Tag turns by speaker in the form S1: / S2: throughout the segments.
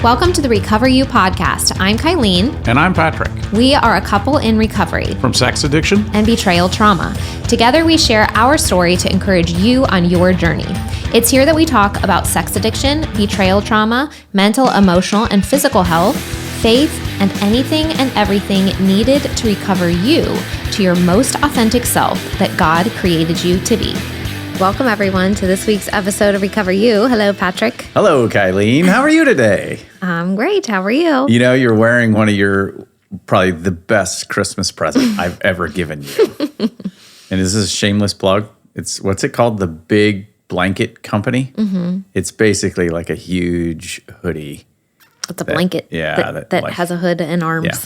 S1: Welcome to the Recover You podcast. I'm Kylene.
S2: And I'm Patrick.
S1: We are a couple in recovery
S2: From sex addiction
S1: and betrayal trauma. Together, we share our story to encourage you on your journey. It's here that we talk about sex addiction, betrayal trauma, mental, emotional, and physical health, faith, and anything and everything needed to recover you to your most authentic self that God created you to be. Welcome, everyone, to this week's episode of Recover You. Hello, Patrick.
S2: Hello, Kylene. How are you today?
S1: I'm great. How are you?
S2: You know, you're wearing one of probably the best Christmas present I've ever given you. And this is a shameless plug. What's it called? The Big Blanket Company. Mm-hmm. It's basically like a huge hoodie.
S1: It's a blanket that has a hood and arms.
S2: Yeah.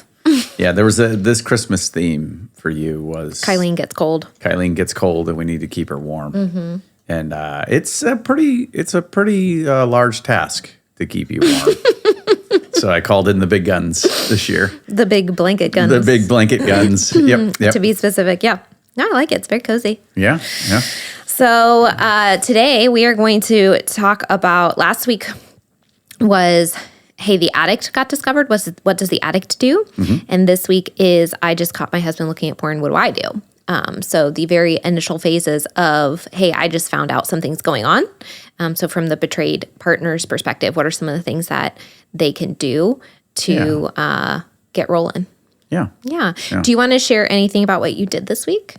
S2: Yeah, there was this Christmas theme for you was
S1: Kylene gets cold.
S2: Kylene gets cold, and we need to keep her warm. Mm-hmm. And it's a pretty large task to keep you warm. So I called in the big guns this year.
S1: The big blanket guns.
S2: The big blanket guns. Yep.
S1: To be specific, yeah. No, I like it. It's very cozy.
S2: Yeah.
S1: So today we are going to talk about. Last week was, hey, the addict got discovered. What does the addict do? Mm-hmm. And this week is, I just caught my husband looking at porn. What do I do? So the very initial phases of, hey, I just found out something's going on. So from the betrayed partner's perspective, what are some of the things that they can do to get rolling? Yeah. Do you want to share anything about what you did this week?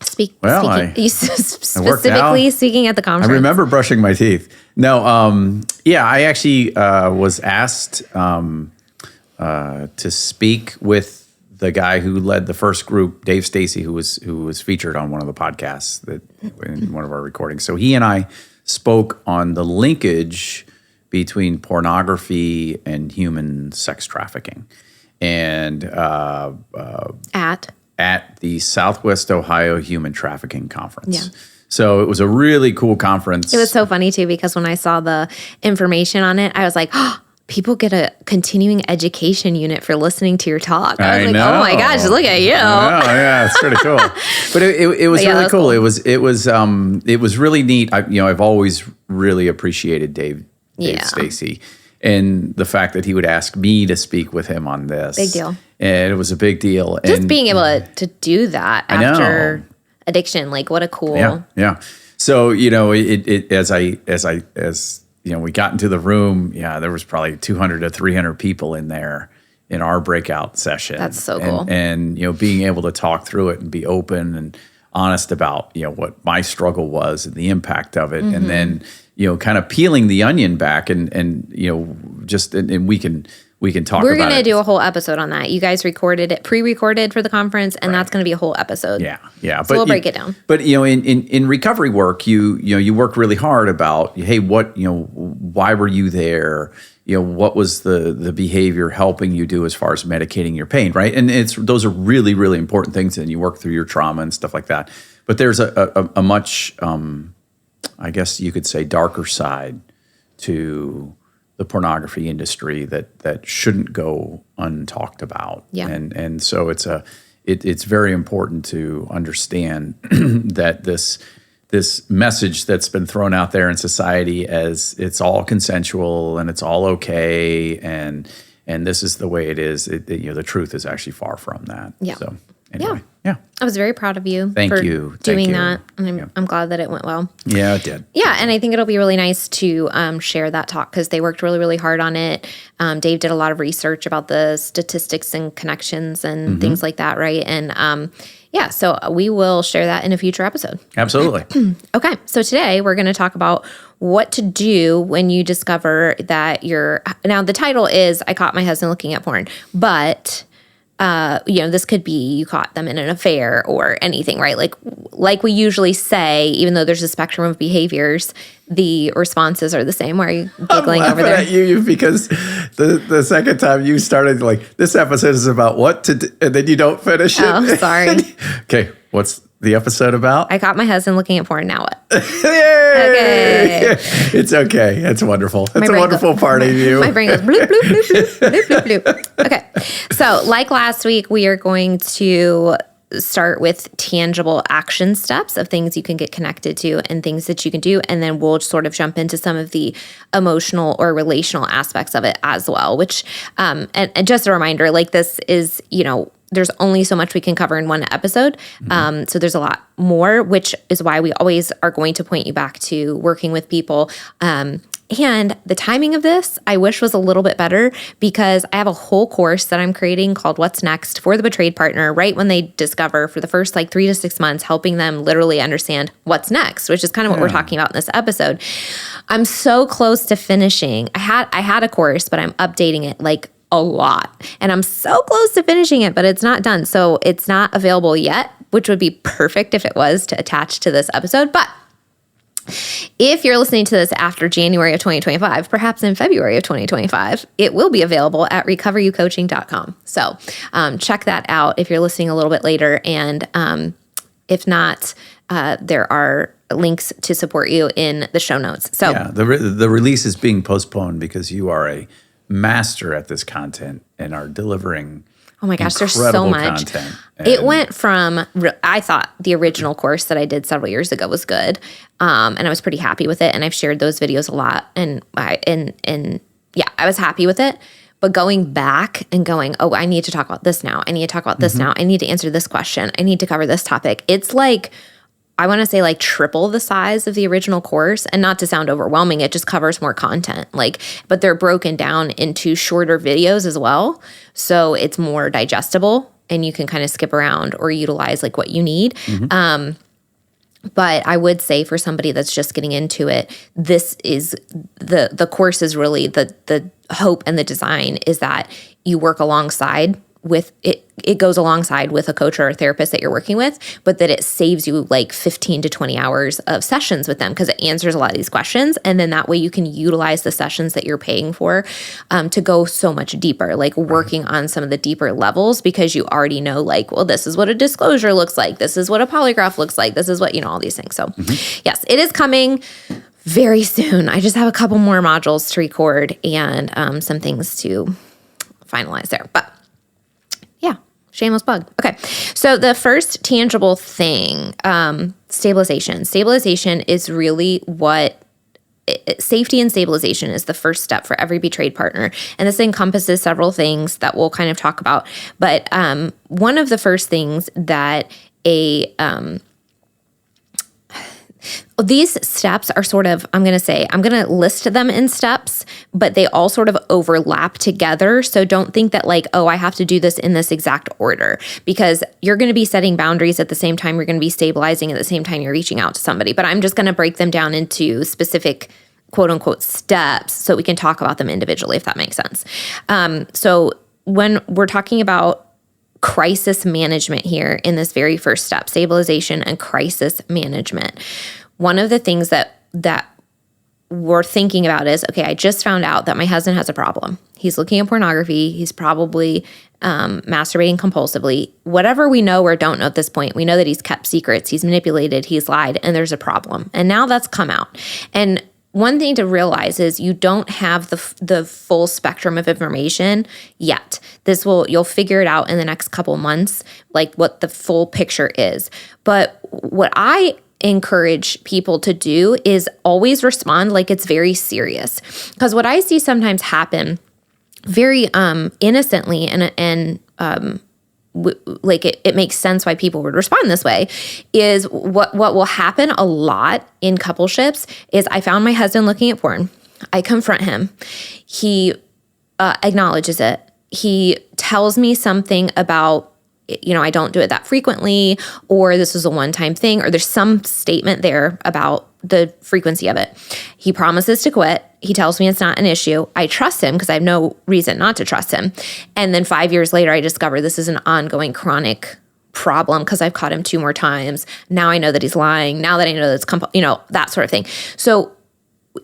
S1: Specifically speaking at the conference.
S2: I remember brushing my teeth. No, I actually was asked to speak with the guy who led the first group, Dave Stacy, who was featured on one of the podcasts in one of our recordings. So he and I spoke on the linkage between pornography and human sex trafficking, and at the Southwest Ohio Human Trafficking Conference. Yeah. So it was a really cool conference.
S1: It was so funny, too, because when I saw the information on it, I was like, oh, people get a continuing education unit for listening to your talk. I was oh my gosh, look at you.
S2: Yeah, it's pretty cool. But it was really cool. It was really neat. I've always really appreciated Dave Stacy. And the fact that he would ask me to speak with him on this.
S1: Big deal.
S2: And it was a big deal.
S1: Just being able to do that after addiction, like what a cool.
S2: Yeah. So, as we got into the room, there was probably 200 to 300 people in there in our breakout session.
S1: That's so cool.
S2: And being able to talk through it and be open and honest about, what my struggle was and the impact of it. Mm-hmm. And then, kind of peeling the onion back and we can talk about it.
S1: We're going to do a whole episode on that. You guys pre-recorded for the conference, and that's going to be a whole episode.
S2: Yeah.
S1: So we'll break it down.
S2: But, in recovery work, you work really hard about, hey, why were you there? What was the behavior helping you do as far as medicating your pain, right? And those are really, really important things, and you work through your trauma and stuff like that. But there's a much, I guess you could say, darker side to the pornography industry that shouldn't go untalked about. Yeah. And so it's very important to understand that this message that's been thrown out there in society as it's all consensual and it's all okay and this is the way it is. The truth is actually far from that.
S1: Yeah.
S2: So anyway, yeah.
S1: I was very proud of you for doing that, and I'm glad that it went well.
S2: Yeah, it did.
S1: Yeah, and I think it'll be really nice to share that talk because they worked really, really hard on it. Dave did a lot of research about the statistics and connections and things like that, right? And so we will share that in a future episode.
S2: Absolutely.
S1: Okay, so today we're going to talk about what to do when you discover that now the title is I Caught My Husband Looking at Porn, but this could be you caught them in an affair or anything, right? Like we usually say, even though there's a spectrum of behaviors, the responses are the same. Why are you giggling over there?
S2: I'm laughing at you because the second time you started this episode is about what to do, and then you don't finish it.
S1: Oh, sorry.
S2: Okay, what's the episode about?
S1: I caught my husband looking at porn. Now what?
S2: Yay! Okay. It's okay. It's wonderful. It's a wonderful part of you.
S1: My brain goes bloop, bloop, bloop, bloop, bloop, bloop, bloop. Okay. So like last week, we are going to start with tangible action steps of things you can get connected to and things that you can do. And then we'll sort of jump into some of the emotional or relational aspects of it as well, which, and just a reminder, like this is, there's only so much we can cover in one episode. So there's a lot more, which is why we always are going to point you back to working with people. And the timing of this, I wish was a little bit better because I have a whole course that I'm creating called What's Next for the betrayed partner, right when they discover for the first 3 to 6 months, helping them literally understand what's next, which is kind of what we're talking about in this episode. I'm so close to finishing. I had a course, but I'm updating it a lot. And I'm so close to finishing it, but it's not done. So it's not available yet, which would be perfect if it was to attach to this episode. But if you're listening to this after January of 2025, perhaps in February of 2025, it will be available at recoveryoucoaching.com. So check that out if you're listening a little bit later. And if not, there are links to support you in the show notes. So
S2: yeah, the release is being postponed because you are a master at this content and are delivering
S1: oh my gosh, there's so much.
S2: Content.
S1: It went from, I thought the original course that I did several years ago was good. And I was pretty happy with it. And I've shared those videos a lot. And I was happy with it. But going back and going, oh, I need to talk about this now. I need to talk about this now. I need to answer this question. I need to cover this topic. It's I want to say triple the size of the original course, and not to sound overwhelming, it just covers more content. But they're broken down into shorter videos as well. So it's more digestible and you can kind of skip around or utilize what you need. But I would say for somebody that's just getting into it, this is the course is really the hope, and the design is that you work alongside with it. It goes alongside with a coach or a therapist that you're working with, but that it saves you 15 to 20 hours of sessions with them because it answers a lot of these questions. And then that way you can utilize the sessions that you're paying for to go so much deeper, working on some of the deeper levels because you already know well, this is what a disclosure looks like. This is what a polygraph looks like. This is what, all these things. So yes, it is coming very soon. I just have a couple more modules to record and some things to finalize there. But yeah, shameless plug. Okay. So the first tangible thing, stabilization. Stabilization is really what safety and stabilization is the first step for every betrayed partner. And this encompasses several things that we'll kind of talk about. But one of the first things that these steps are sort of, I'm going to list them in steps, but they all sort of overlap together. So don't think that I have to do this in this exact order, because you're going to be setting boundaries at the same time you're going to be stabilizing at the same time you're reaching out to somebody. But I'm just going to break them down into specific quote unquote steps so we can talk about them individually, if that makes sense. So when we're talking about crisis management here in this very first step, stabilization and crisis management, one of the things that we're thinking about is, okay, I just found out that my husband has a problem. He's looking at pornography. He's probably masturbating compulsively. Whatever we know or don't know at this point, we know that he's kept secrets, he's manipulated, he's lied, and there's a problem. And now that's come out. And one thing to realize is you don't have the full spectrum of information yet. You'll figure it out in the next couple months, what the full picture is. But what I encourage people to do is always respond like it's very serious. Because what I see sometimes happen very innocently and it makes sense why people would respond this way, is what will happen a lot in coupleships is I found my husband looking at porn. I confront him. He acknowledges it. He tells me something about, I don't do it that frequently, or this is a one-time thing, or there's some statement there about the frequency of it. He promises to quit. He tells me it's not an issue. I trust him because I have no reason not to trust him. And then 5 years later, I discover this is an ongoing chronic problem because I've caught him 2 more times. Now I know that he's lying. Now that I know that it's, that sort of thing. So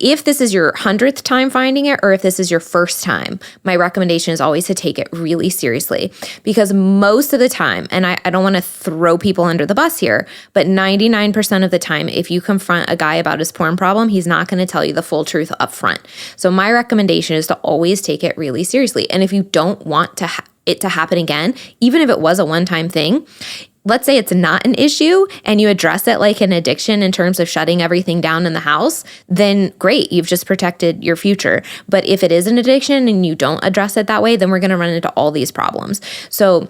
S1: if this is your 100th time finding it, or if this is your first time, my recommendation is always to take it really seriously, because most of the time, and I don't want to throw people under the bus here, but 99% of the time, if you confront a guy about his porn problem, he's not going to tell you the full truth up front. So my recommendation is to always take it really seriously. And if you don't want it to happen again, even if it was a one-time thing, let's say it's not an issue and you address it like an addiction in terms of shutting everything down in the house, then great, you've just protected your future. But if it is an addiction and you don't address it that way, then we're going to run into all these problems. So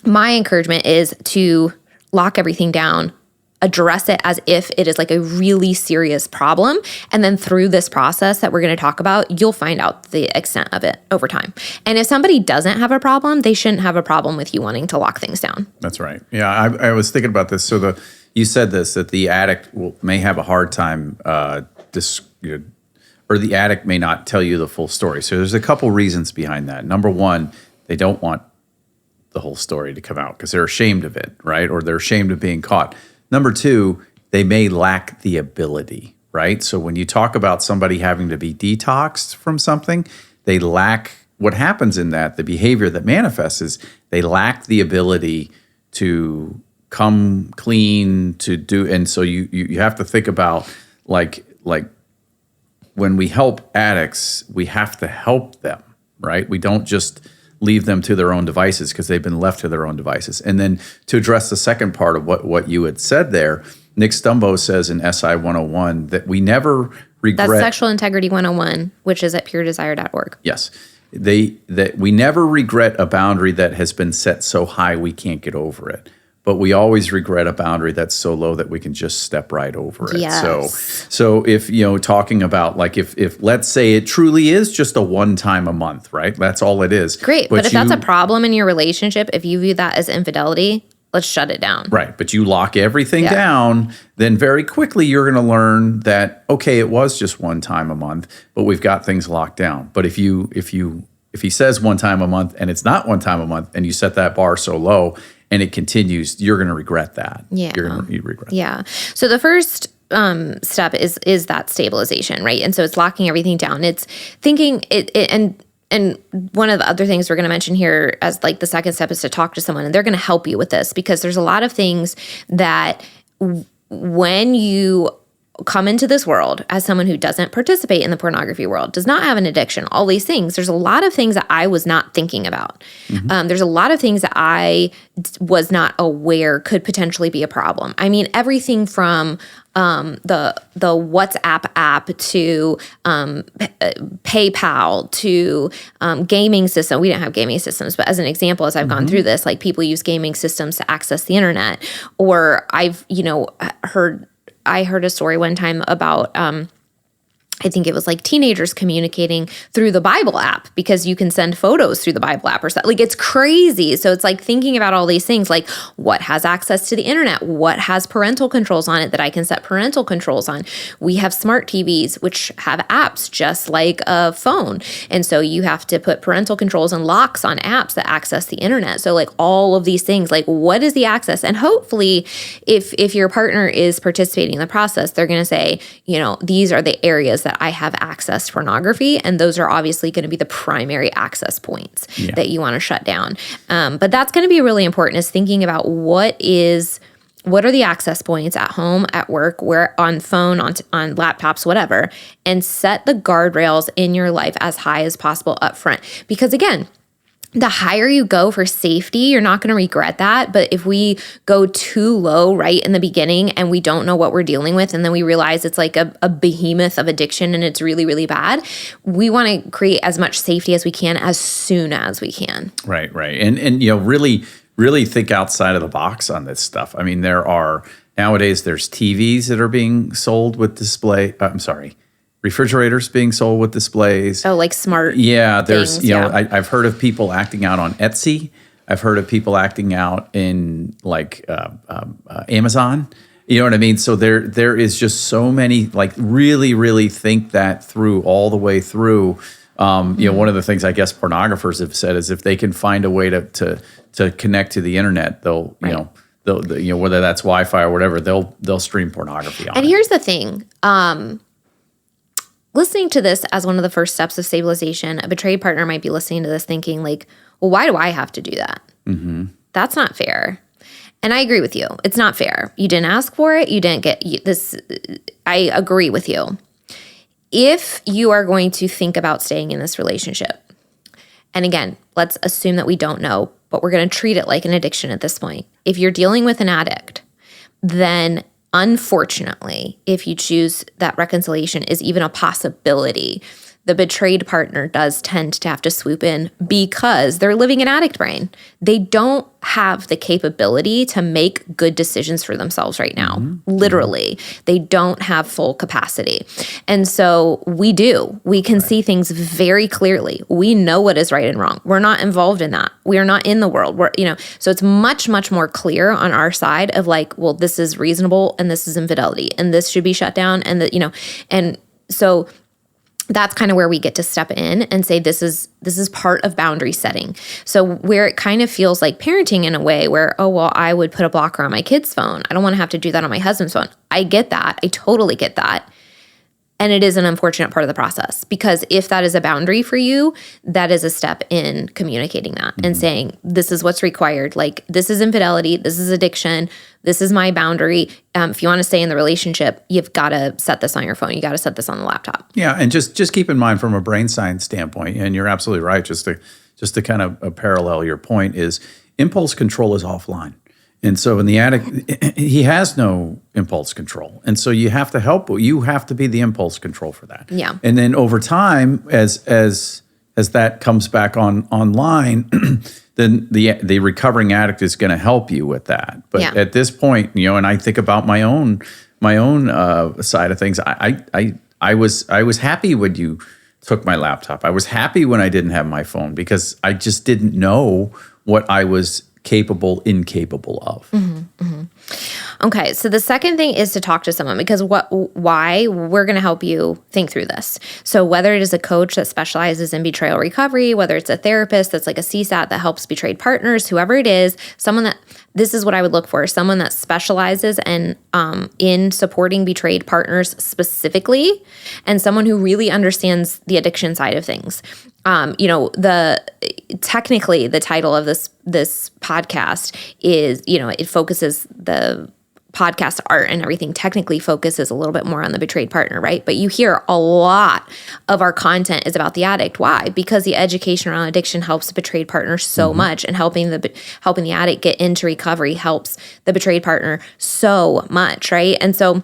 S1: my encouragement is to lock everything down, address it as if it is like a really serious problem. And then through this process that we're going to talk about, you'll find out the extent of it over time. And if somebody doesn't have a problem, they shouldn't have a problem with you wanting to lock things down.
S2: That's right. Yeah, I was thinking about this. So you said this, that the addict may have a hard time, or the addict may not tell you the full story. So there's a couple reasons behind that. Number one, they don't want the whole story to come out because they're ashamed of it, right? Or they're ashamed of being caught. Number two, they may lack the ability, right? So when you talk about somebody having to be detoxed from something, they lack, what happens in that, the behavior that manifests is they lack the ability to come clean, to do, and so you have to think about like when we help addicts, we have to help them, right? We don't just leave them to their own devices because they've been left to their own devices. And then to address the second part of what you had said there, Nick Stumbo says in SI 101 that we never regret.
S1: That's Sexual Integrity 101, which is at puredesire.org.
S2: Yes. That we never regret a boundary that has been set so high we can't get over it. But we always regret a boundary that's so low that we can just step right over it.
S1: Yes.
S2: So if, talking about like if let's say it truly is just a one time a month, right? That's all it is.
S1: Great. But if that's a problem in your relationship, if you view that as infidelity, let's shut it down.
S2: Right. But you lock everything down, then very quickly you're going to learn that, okay, it was just one time a month, but we've got things locked down. But if he says one time a month and it's not one time a month and you set that bar so low, and it continues, you're going to regret that.
S1: Yeah.
S2: You're going to regret that.
S1: Yeah. So the first step is that stabilization, right? And so it's locking everything down. It's thinking and one of the other things we're going to mention here as like the second step is to talk to someone, and they're going to help you with this because there's a lot of things that when you come into this world as someone who doesn't participate in the pornography world, does not have an addiction, all these things, there's a lot of things that I was not thinking about. Mm-hmm. There's a lot of things that I was not aware could potentially be a problem. I mean, everything from the WhatsApp app to PayPal to gaming system. We didn't have gaming systems, but as an example, as I've gone through this, like people use gaming systems to access the internet. Or I heard a story one time about I think it was like teenagers communicating through the Bible app because you can send photos through the Bible app or something. Like it's crazy. So it's like thinking about all these things, like what has access to the internet? What has parental controls on it that I can set parental controls on? We have smart TVs, which have apps just like a phone. And so you have to put parental controls and locks on apps that access the internet. So like all of these things, like what is the access? And hopefully if your partner is participating in the process, they're going to say, these are the areas that I have accessed pornography, and those are obviously going to be the primary access points that you want to shut down. But that's going to be really important, is thinking about what are the access points at home, at work, where on phone, on laptops, whatever, and set the guardrails in your life as high as possible up front. Because again, the higher you go for safety, you're not going to regret that. But if we go too low right in the beginning and we don't know what we're dealing with, and then we realize it's like a behemoth of addiction and it's really, really bad, we want to create as much safety as we can as soon as we can. Right.
S2: And really think outside of the box on this stuff. I mean, nowadays there's TVs that are being sold with refrigerators being sold with displays.
S1: Oh, like smart.
S2: Yeah, there's things, I've heard of people acting out on Etsy. I've heard of people acting out in like Amazon. You know what I mean? So there is just so many, like really, really think that through all the way through. One of the things I guess pornographers have said is if they can find a way to connect to the internet, they'll whether that's Wi-Fi or whatever, they'll stream pornography on.
S1: And here's the thing. Listening to this as one of the first steps of stabilization, a betrayed partner might be listening to this thinking like, well, why do I have to do that? Mm-hmm. That's not fair. And I agree with you. It's not fair. You didn't ask for it. You didn't get this. I agree with you. If you are going to think about staying in this relationship, and again, let's assume that we don't know, but we're going to treat it like an addiction at this point. If you're dealing with an addict, then unfortunately, if you choose that reconciliation is even a possibility, the betrayed partner does tend to have to swoop in because they're living in addict brain. They don't have the capability to make good decisions for themselves right now. Literally, they don't have full capacity. And so we do. We can see things very clearly. We know what is right and wrong. We're not involved in that. We are not in the world. So it's much, much more clear on our side of like, well, this is reasonable and this is infidelity and this should be shut down. And so that's kind of where we get to step in and say this is part of boundary setting. So where it kind of feels like parenting in a way where, oh, well, I would put a blocker on my kid's phone. I don't want to have to do that on my husband's phone. I get that. I totally get that. And it is an unfortunate part of the process because if that is a boundary for you, that is a step in communicating that and saying, this is what's required. Like, this is infidelity. This is addiction. This is my boundary. If you want to stay in the relationship, you've got to set this on your phone. You got to set this on the laptop.
S2: Yeah. And just keep in mind from a brain science standpoint, and you're absolutely right, just to kind of parallel your point is impulse control is offline. And so in the addict, he has no impulse control. And so you have to help. You have to be the impulse control for that.
S1: Yeah.
S2: And then over time, as that comes back online, then the recovering addict is going to help you with that. But at this point, and I think about my own side of things. I was happy when you took my laptop. I was happy when I didn't have my phone because I just didn't know what I was incapable of.
S1: Okay, so the second thing is to talk to someone because why we're going to help you think through this. So whether it is a coach that specializes in betrayal recovery, whether it's a therapist that's like a CSAT that helps betrayed partners, whoever it is, this is what I would look for, someone that specializes in supporting betrayed partners specifically, and someone who really understands the addiction side of things. Technically the title of this podcast is, it focuses the podcast art and everything technically focuses a little bit more on the betrayed partner, right? But you hear a lot of our content is about the addict. Why? Because the education around addiction helps the betrayed partner so much, and helping the addict get into recovery helps the betrayed partner so much, right? And so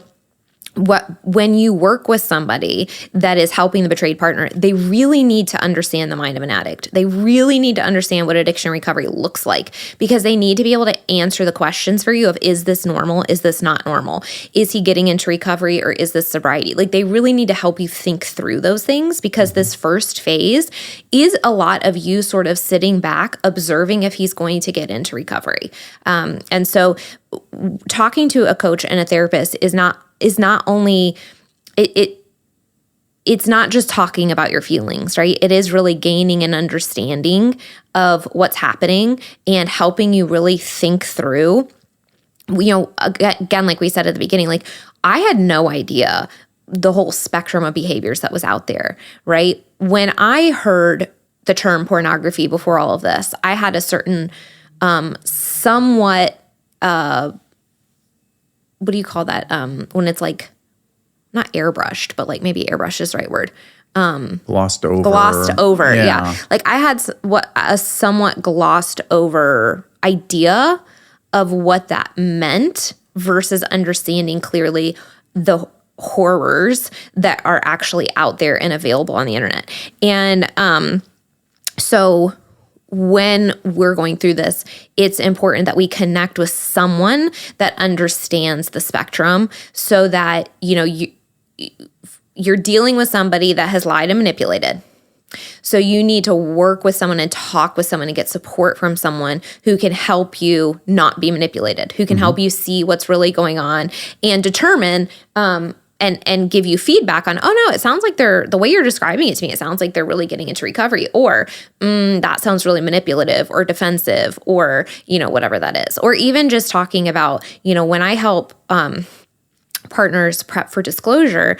S1: when you work with somebody that is helping the betrayed partner, they really need to understand the mind of an addict. They really need to understand what addiction recovery looks like because they need to be able to answer the questions for you of, is this normal? Is this not normal? Is he getting into recovery or is this sobriety? Like, they really need to help you think through those things because this first phase is a lot of you sort of sitting back, observing if he's going to get into recovery. And so talking to a coach and a therapist is not only it's not just talking about your feelings, right? It is really gaining an understanding of what's happening and helping you really think through. Again, like we said at the beginning, like I had no idea the whole spectrum of behaviors that was out there, right? When I heard the term pornography before all of this, I had a certain somewhat what do you call that? When it's like not airbrushed, but like maybe airbrush is the right word.
S2: Glossed over.
S1: Yeah. Like I had a somewhat glossed over idea of what that meant versus understanding clearly the horrors that are actually out there and available on the internet. And so when we're going through this, it's important that we connect with someone that understands the spectrum so that, you're dealing with somebody that has lied and manipulated. So you need to work with someone and talk with someone and get support from someone who can help you not be manipulated, who can help you see what's really going on and determine and give you feedback on, oh no, it sounds like the way you're describing it to me, it sounds like they're really getting into recovery, or that sounds really manipulative or defensive, or, whatever that is. Or even just talking about, when I help partners prep for disclosure,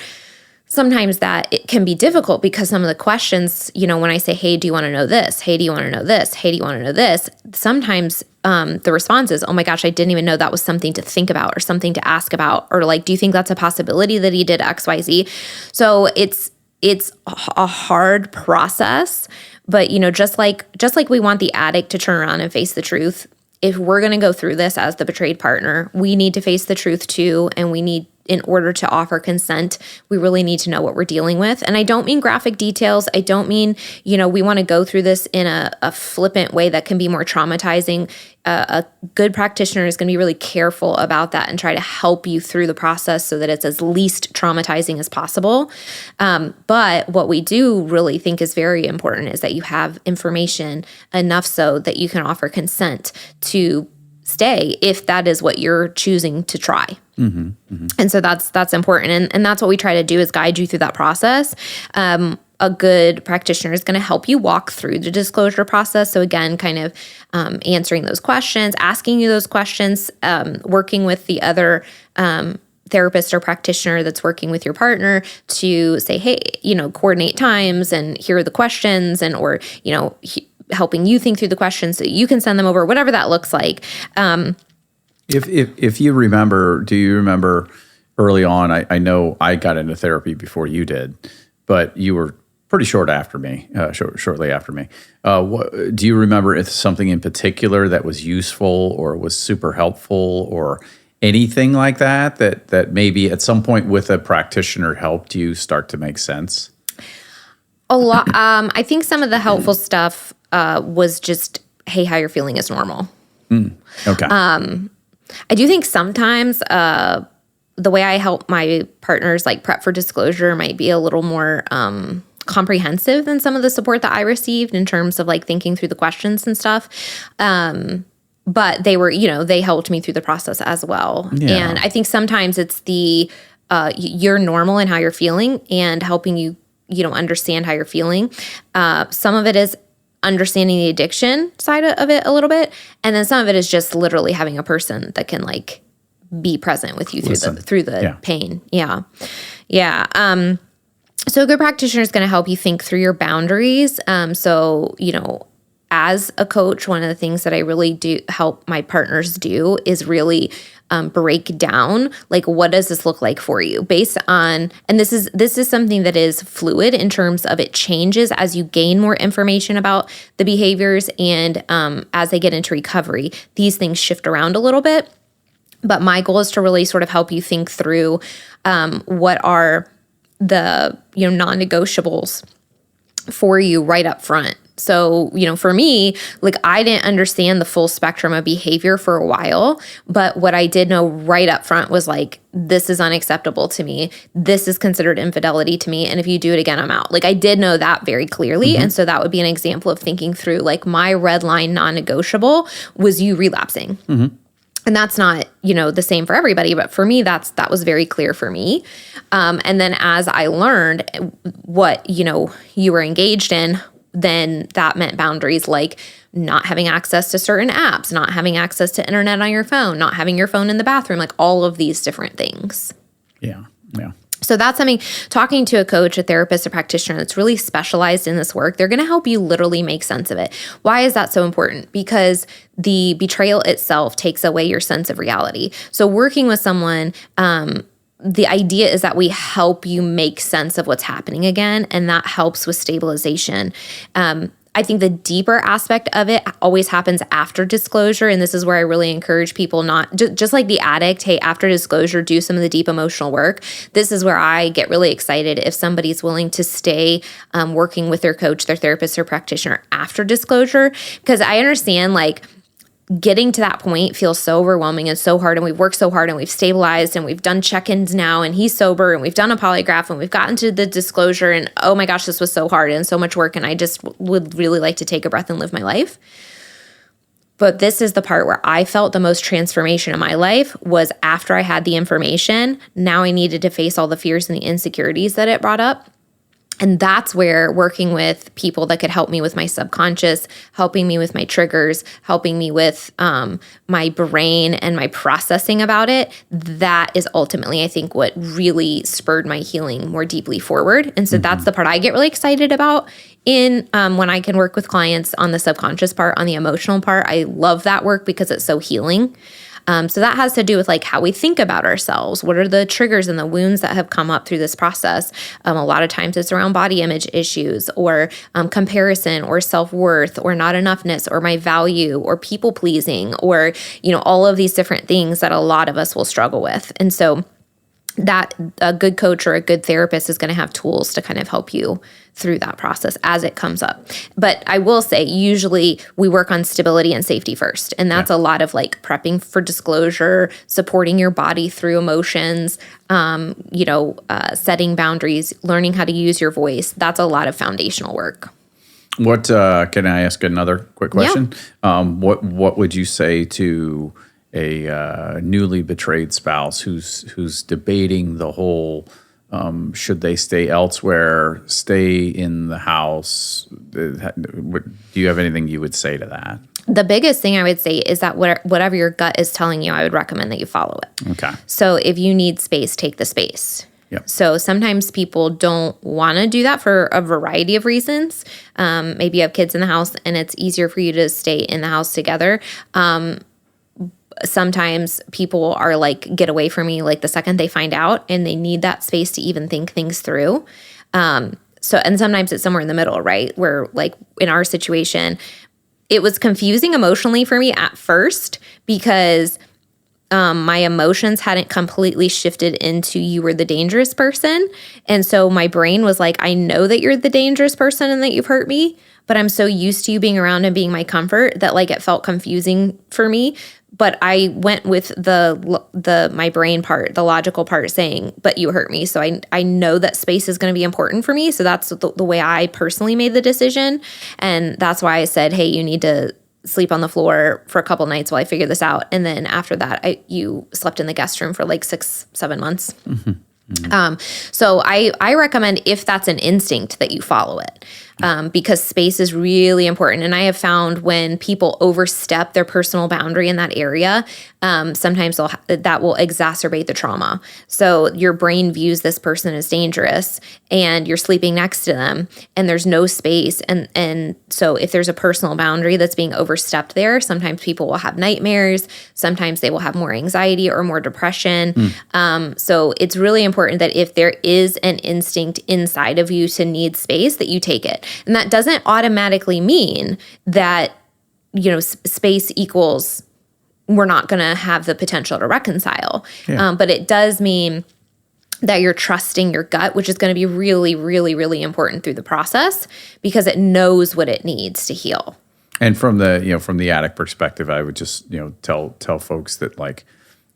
S1: sometimes that it can be difficult because some of the questions, when I say, hey, do you want to know this? Hey, do you want to know this? Hey, do you want to know this? Sometimes the response is, oh my gosh, I didn't even know that was something to think about or something to ask about. Or like, do you think that's a possibility that he did X, Y, Z? So it's a hard process, but just like we want the addict to turn around and face the truth, if we're going to go through this as the betrayed partner, we need to face the truth too. And we need, in order to offer consent, we really need to know what we're dealing with. And I don't mean graphic details. I don't mean, we want to go through this in a flippant way that can be more traumatizing. A good practitioner is going to be really careful about that and try to help you through the process so that it's as least traumatizing as possible. But what we do really think is very important is that you have information enough so that you can offer consent to stay if that is what you're choosing to try. Mm-hmm, mm-hmm. And so that's important. And that's what we try to do is guide you through that process. A good practitioner is going to help you walk through the disclosure process. So again, kind of answering those questions, asking you those questions, working with the other therapist or practitioner that's working with your partner to say, hey, coordinate times and here are the questions or helping you think through the questions so you can send them over, whatever that looks like.
S2: If you remember, do you remember early on, I know I got into therapy before you did, but you were pretty shortly after me. Do you remember if something in particular that was useful or was super helpful or anything like that maybe at some point with a practitioner helped you start to make sense?
S1: A lot. I think some of the helpful stuff was just, hey, how you're feeling is normal.
S2: Okay.
S1: I do think sometimes the way I help my partners like prep for disclosure might be a little more comprehensive than some of the support that I received in terms of like thinking through the questions and stuff. But they were, they helped me through the process as well. Yeah. And I think sometimes it's the you're normal in how you're feeling and helping you, understand how you're feeling. Some of it is understanding the addiction side of it a little bit. And then some of it is just literally having a person that can like be present with you through the pain. Yeah. Yeah. So a good practitioner is going to help you think through your boundaries. So, as a coach, one of the things that I really do help my partners do is really break down, like, what does this look like for you based on, and this is something that is fluid in terms of it changes as you gain more information about the behaviors and as they get into recovery, these things shift around a little bit. But my goal is to really sort of help you think through what are the non-negotiables for you right up front. So, for me, like I didn't understand the full spectrum of behavior for a while, but what I did know right up front was like, this is unacceptable to me. This is considered infidelity to me. And if you do it again, I'm out. Like I did know that very clearly. Mm-hmm. And so that would be an example of thinking through like my red line non-negotiable was you relapsing. Mm-hmm. And that's not, the same for everybody, but for me, that was very clear for me. And then as I learned what, you were engaged in, then that meant boundaries like not having access to certain apps, not having access to internet on your phone, not having your phone in the bathroom, like all of these different things.
S2: Yeah. Yeah.
S1: So that's something, talking to a coach, a therapist, a practitioner that's really specialized in this work, they're going to help you literally make sense of it. Why is that so important? Because the betrayal itself takes away your sense of reality. So working with someone, the idea is that we help you make sense of what's happening again, and that helps with stabilization. I think the deeper aspect of it always happens after disclosure, and this is where I really encourage people not, just like the addict, hey, after disclosure, do some of the deep emotional work. This is where I get really excited if somebody's willing to stay working with their coach, their therapist, or practitioner after disclosure, because I understand like getting to that point feels so overwhelming and so hard, and we've worked so hard and we've stabilized and we've done check-ins now and he's sober and we've done a polygraph and we've gotten to the disclosure and oh my gosh, this was so hard and so much work and I just would really like to take a breath and live my life. But this is the part where I felt the most transformation in my life was after I had the information. Now I needed to face all the fears and the insecurities that it brought up. And that's where working with people that could help me with my subconscious, helping me with my triggers, helping me with my brain and my processing about it, that is ultimately, I think, what really spurred my healing more deeply forward. And so that's the part I get really excited about in when I can work with clients on the subconscious part, on the emotional part. I love that work because it's so healing. So that has to do with like how we think about ourselves. What are the triggers and the wounds that have come up through this process? A lot of times it's around body image issues or comparison or self-worth or not enoughness or my value or people pleasing or, all of these different things that a lot of us will struggle with. And so that a good coach or a good therapist is going to have tools to kind of help you through that process as it comes up. But I will say, usually we work on stability and safety first. And that's a lot of like prepping for disclosure, supporting your body through emotions, setting boundaries, learning how to use your voice. That's a lot of foundational work.
S2: What can I ask another quick question? Yeah. What would you say to a newly betrayed spouse who's debating the whole should they stay elsewhere, stay in the house? Do you have anything you would say to that?
S1: The biggest thing I would say is that whatever your gut is telling you, I would recommend that you follow it.
S2: Okay.
S1: So if you need space, take the space.
S2: Yep.
S1: So sometimes people don't want to do that for a variety of reasons. Maybe you have kids in the house and it's easier for you to stay in the house together. Sometimes people are like, get away from me like the second they find out, and they need that space to even think things through. And sometimes it's somewhere in the middle, right? Where like in our situation, it was confusing emotionally for me at first because my emotions hadn't completely shifted into you were the dangerous person. And so my brain was like, I know that you're the dangerous person and that you've hurt me, but I'm so used to you being around and being my comfort that like it felt confusing for me. But I went with the my brain part, the logical part saying, but you hurt me. So I know that space is going to be important for me. So that's the way I personally made the decision. And that's why I said, hey, you need to sleep on the floor for a couple nights while I figure this out. And then after that, you slept in the guest room for like 6-7 months. Mm-hmm. Mm-hmm. So I recommend, if that's an instinct, that you follow it. Because space is really important. And I have found when people overstep their personal boundary in that area, sometimes that will exacerbate the trauma. So your brain views this person as dangerous and you're sleeping next to them and there's no space. And so if there's a personal boundary that's being overstepped there, sometimes people will have nightmares. Sometimes they will have more anxiety or more depression. So it's really important that if there is an instinct inside of you to need space, that you take it. And that doesn't automatically mean that, space equals we're not going to have the potential to reconcile. Yeah. But it does mean that you're trusting your gut, which is going to be really, really, really important through the process because it knows what it needs to heal.
S2: And from the addict perspective, I would just, tell folks that like,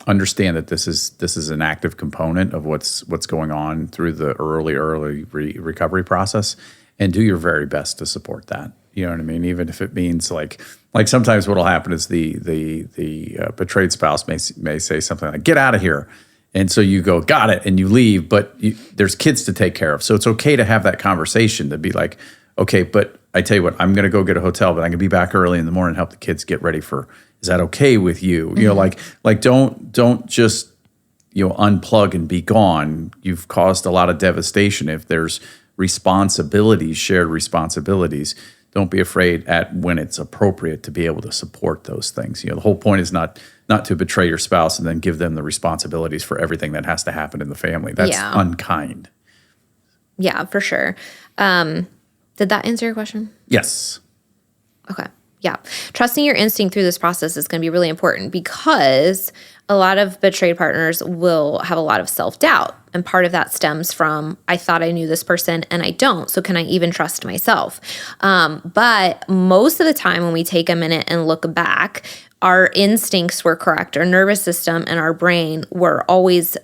S2: understand that this is an active component of what's going on through the early recovery process. And do your very best to support that. You know what I mean? Even if it means like sometimes what'll happen is the betrayed spouse may say something like, "Get out of here," and so you go, "Got it," and you leave. But there's kids to take care of, so it's okay to have that conversation to be like, "Okay, but I tell you what, I'm going to go get a hotel, but I'm going to be back early in the morning and help the kids get ready for. Is that okay with you?" Mm-hmm. Like don't just unplug and be gone. You've caused a lot of devastation if there's shared responsibilities. Don't be afraid when it's appropriate to be able to support those things. The whole point is not to betray your spouse and then give them the responsibilities for everything that has to happen in the family. That's unkind.
S1: Yeah, for sure. Did that answer your question?
S2: Yes.
S1: Okay. Yeah. Trusting your instinct through this process is going to be really important because a lot of betrayed partners will have a lot of self-doubt. And part of that stems from, I thought I knew this person and I don't. So can I even trust myself? But most of the time when we take a minute and look back, our instincts were correct. Our nervous system and our brain were always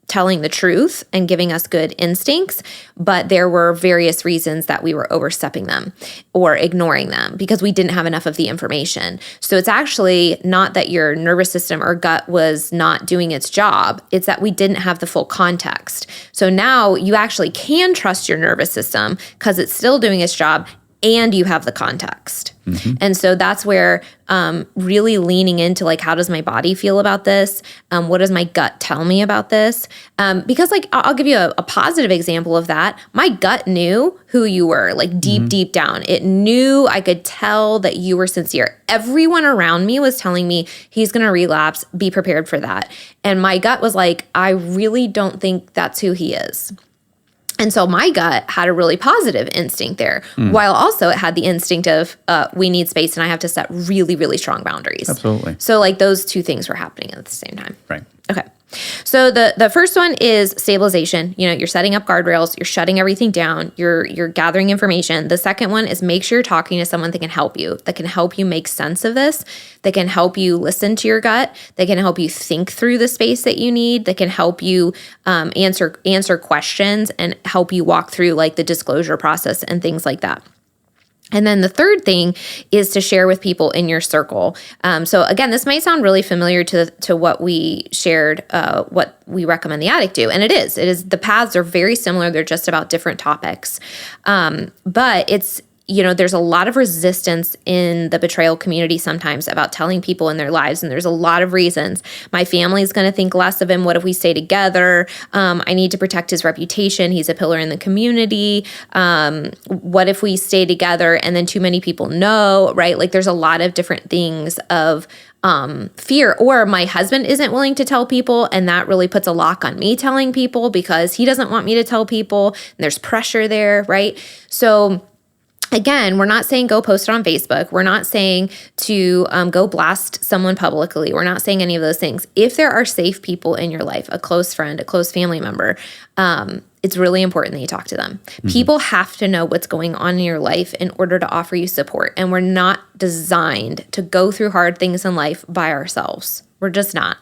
S1: telling the truth and giving us good instincts, but there were various reasons that we were overstepping them or ignoring them because we didn't have enough of the information. So it's actually not that your nervous system or gut was not doing its job, it's that we didn't have the full context. So now you actually can trust your nervous system because it's still doing its job and you have the context. And so that's where really leaning into like, how does my body feel about this? What does my gut tell me about this? Because like, I'll give you a positive example of that. My gut knew who you were, like deep down. It knew, I could tell that you were sincere. Everyone around me was telling me he's going to relapse, be prepared for that. And my gut was like, I really don't think that's who he is. And so my gut had a really positive instinct there, while also it had the instinct of we need space and I have to set really, really strong boundaries.
S2: Absolutely.
S1: So like those two things were happening at the same time.
S2: Right.
S1: Okay. So the first one is stabilization. You know, you're setting up guardrails, you're shutting everything down, you're gathering information. The second one is make sure you're talking to someone that can help you make sense of this, that can help you listen to your gut, that can help you think through the space that you need, that can help you answer questions and help you walk through like the disclosure process and things like that. And then the third thing is to share with people in your circle. So again, this might sound really familiar to what we shared, what we recommend the addict do. And it is, the paths are very similar. They're just about different topics. But it's, you know, there's a lot of resistance in the betrayal community sometimes about telling people in their lives. And there's a lot of reasons. My family is going to think less of him. What if we stay together? I need to protect his reputation. He's a pillar in the community. What if we stay together and then too many people know, right? Like there's a lot of different things of fear, or my husband isn't willing to tell people. And that really puts a lock on me telling people because he doesn't want me to tell people. And there's pressure there, right? So again, we're not saying go post it on Facebook. We're not saying to go blast someone publicly. We're not saying any of those things. If there are safe people in your life, a close friend, a close family member, it's really important that you talk to them. People have to know what's going on in your life in order to offer you support. And we're not designed to go through hard things in life by ourselves. We're just not.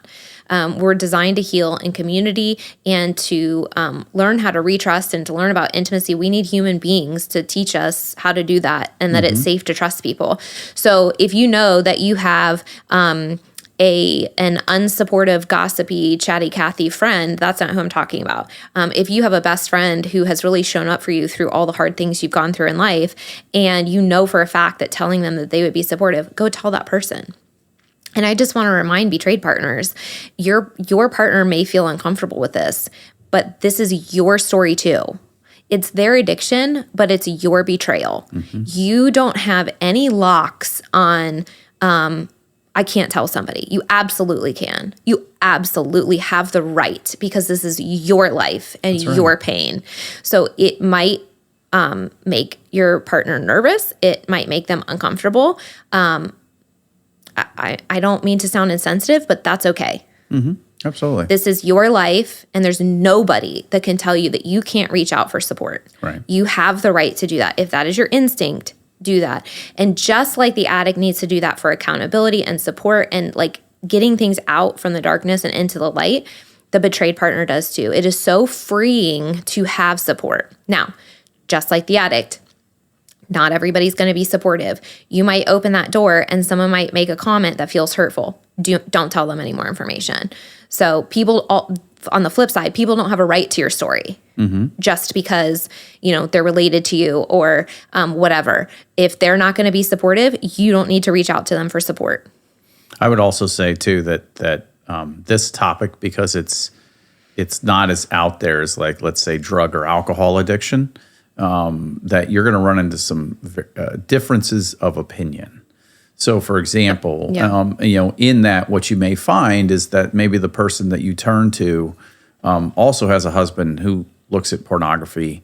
S1: We're designed to heal in community and to learn how to retrust and to learn about intimacy. We need human beings to teach us how to do that and that it's safe to trust people. So if you know that you have an unsupportive, gossipy, chatty Cathy friend, that's not who I'm talking about. If you have a best friend who has really shown up for you through all the hard things you've gone through in life, and you know for a fact that telling them that they would be supportive, go tell that person. And I just want to remind betrayed partners, your partner may feel uncomfortable with this, but this is your story too. It's their addiction, but it's your betrayal. You don't have any locks on, I can't tell somebody. You absolutely can. You absolutely have the right because this is your life and your pain. So it might make your partner nervous. It might make them uncomfortable. I don't mean to sound insensitive, but that's okay.
S2: Absolutely.
S1: This is your life, and there's nobody that can tell you that you can't reach out for support.
S2: Right.
S1: You have the right to do that. If that is your instinct, do that. And just like the addict needs to do that for accountability and support and like getting things out from the darkness and into the light, the betrayed partner does too. It is so freeing to have support. Now, just like the addict, not everybody's going to be supportive. You might open that door and someone might make a comment that feels hurtful. Don't tell them any more information. So on the flip side, people don't have a right to your story just because, you know, they're related to you or whatever. If they're not going to be supportive, you don't need to reach out to them for support.
S2: I would also say too that this topic, because it's not as out there as like, let's say, drug or alcohol addiction, that you're going to run into some differences of opinion. So, for example, you know, in that, what you may find is that maybe the person that you turn to also has a husband who looks at pornography,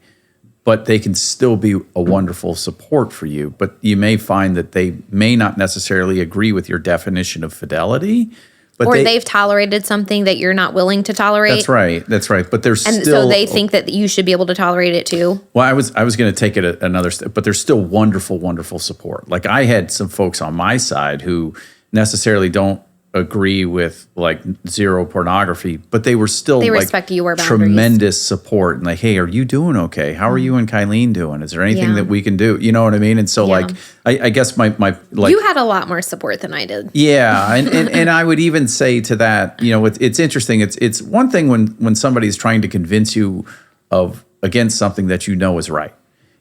S2: but they can still be a wonderful support for you. But you may find that they may not necessarily agree with your definition of fidelity. But
S1: they've tolerated something that you're not willing to tolerate.
S2: That's right. But there's
S1: and
S2: still,
S1: so they think that you should be able to tolerate it too.
S2: Well, I was going to take it another step, but there's still wonderful, wonderful support. Like I had some folks on my side who necessarily don't agree with like zero pornography, but they were still
S1: they
S2: like
S1: respect your boundaries.
S2: Tremendous support and like, hey, are you doing okay? How are you and Kylene doing? Is there anything that we can do? You know what I mean? And so like, I guess my like
S1: you had a lot more support than I did.
S2: Yeah, and I would even say to that, you know, it's interesting. It's one thing when somebody's trying to convince you of against something that you know is right.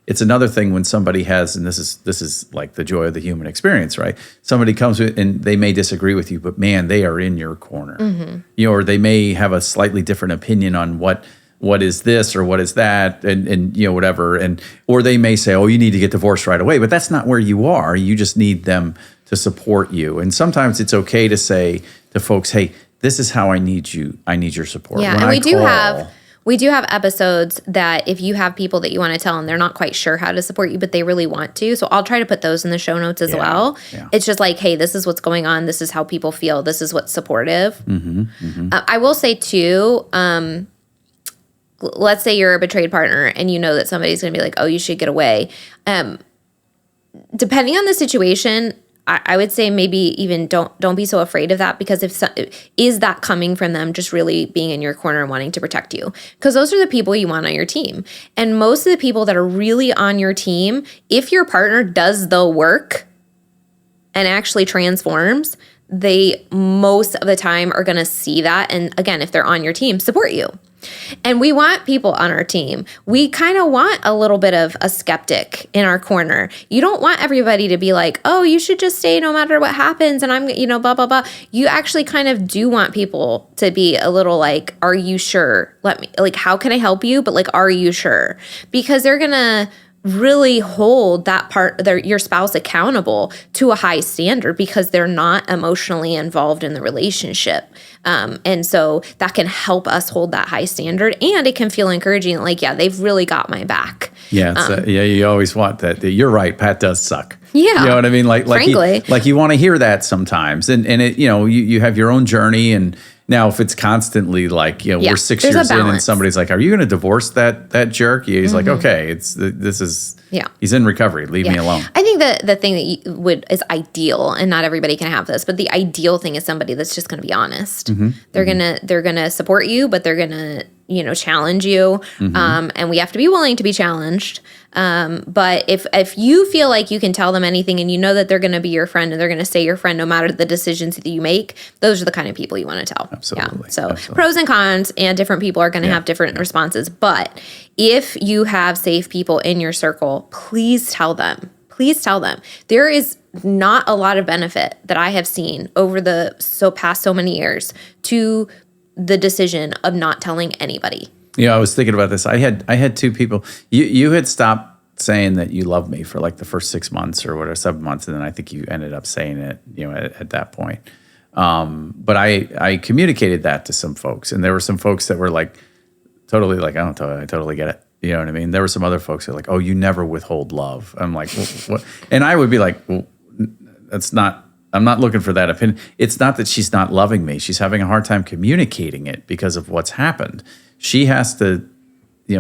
S2: It's another thing when somebody has, and this is like the joy of the human experience, right? Somebody comes with, and they may disagree with you, but man, they are in your corner. Or they may have a slightly different opinion on what is this or what is that, and whatever, or they may say, oh, you need to get divorced right away, but that's not where you are. You just need them to support you, and sometimes it's okay to say to folks, hey, this is how I need you. I need your support.
S1: Yeah, and we do have episodes that if you have people that you want to tell and they're not quite sure how to support you, but they really want to. So I'll try to put those in the show notes as well. Yeah. It's just like, hey, this is what's going on. This is how people feel. This is what's supportive. I will say too, let's say you're a betrayed partner and you know that somebody's going to be like, oh, you should get away. Depending on the situation, I would say maybe even don't be so afraid of that, because is that coming from them just really being in your corner and wanting to protect you? Because those are the people you want on your team. And most of the people that are really on your team, if your partner does the work and actually transforms, they most of the time are going to see that. And again, if they're on your team, support you. And we want people on our team. We kind of want a little bit of a skeptic in our corner. You don't want everybody to be like, oh, you should just stay no matter what happens. And I'm, blah, blah, blah. You actually kind of do want people to be a little like, are you sure? How can I help you? But are you sure? Because they're going to really hold your spouse accountable to a high standard, because they're not emotionally involved in the relationship. And so that can help us hold that high standard, and it can feel encouraging. They've really got my back.
S2: Yeah. You always want that. You're right. Pat does suck.
S1: Yeah.
S2: You know what I mean?
S1: Frankly.
S2: You want to hear that sometimes. And it, you have your own journey. And now if it's constantly we're 6 years in and somebody's like, are you going to divorce that jerk? He's like, okay, he's in recovery. Leave me alone.
S1: I think the thing that is ideal, and not everybody can have this, but the ideal thing is somebody that's just going to be honest. They're gonna support you, but they're gonna challenge you. And we have to be willing to be challenged. But if you feel like you can tell them anything and you know that they're going to be your friend and they're going to stay your friend no matter the decisions that you make, those are the kind of people you want to tell.
S2: Absolutely.
S1: Yeah. So pros and cons, and different people are going to have different responses. But if you have safe people in your circle, please tell them. Please tell them. There is not a lot of benefit that I have seen over the past so many years to the decision of not telling anybody.
S2: I was thinking about this. I had two people. You had stopped saying that you love me for the first 6 months or whatever, 7 months, and then I think you ended up saying it, at that point. But I communicated that to some folks, and there were some folks that were totally I totally get it. You know what I mean? There were some other folks that were like, oh, you never withhold love. I'm like, what? And I would be like, well, I'm not looking for that opinion. It's not that she's not loving me. She's having a hard time communicating it because of what's happened. She has to,